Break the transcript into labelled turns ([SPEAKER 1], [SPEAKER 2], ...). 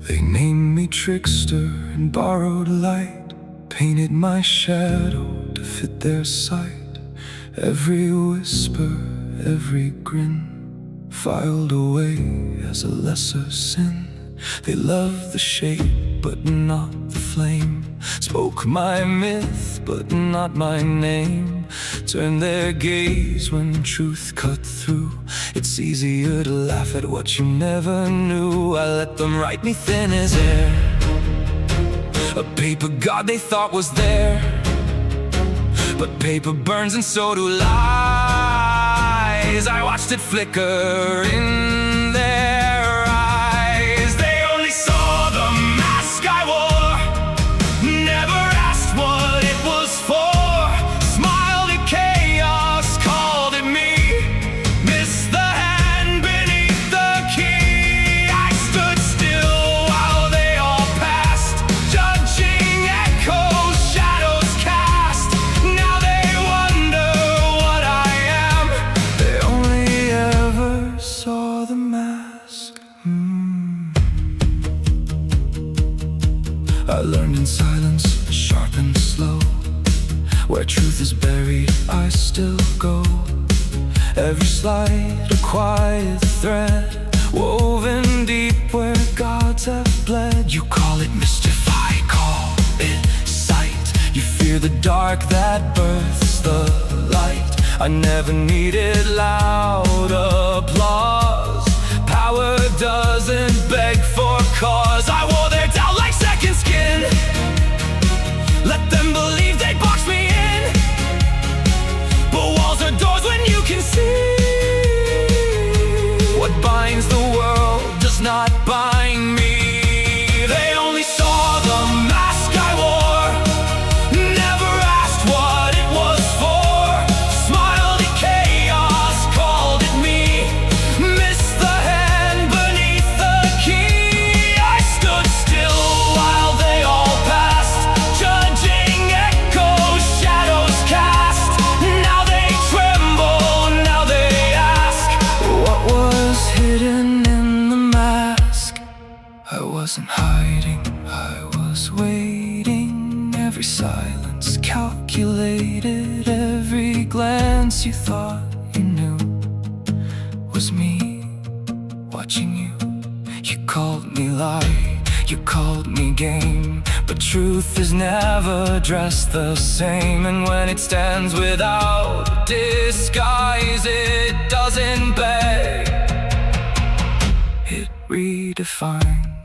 [SPEAKER 1] They named me trickster and borrowed light, painted my shadow to fit their sight. Every whisper, every grin, filed away as a lesser sin. They loved the shape, but not the flame, spoke my myth, but not my name. Turned their gaze when truth cut through. It's easier to laugh at what you never knew. I let them write me thin as air, a paper god they thought was there. But paper burns and so do lies. I watched it flicker in their eyes. They only saw the mask I wore, never asked what it was for. Smiled at chaos, called at me, missed the hand beneath the key. I stood still while they all passed, judging echoes, shadows cast. Now they wonder what I am. They only ever saw the mask. I learned in silence, sharp and slow. Where truth is buried, I still go. Every slight a quiet thread, woven deep where gods have bled. You call it mischief, I call it sight. You fear the dark that births the light. I never needed loud applause. Power doesn't beg for cause. I wore their doubt like second skin, let them believe they'd box me in. But walls are doors when you can see. What binds the world does not bind me. They only saw the mask I wore, never asked what it was for. Smiled at chaos, called at me, missed the hand beneath the key. I stood still while they all passed, judging echoes, shadows cast. Now they tremble, now they ask, what was hidden in the mask? I wasn't hiding, I was waiting. Every silence calculated, every glance you thought you knew was me watching you. You called me lie, you called me game, but truth is never dressed the same. And when it stands without disguise, it doesn't beg, it redefines.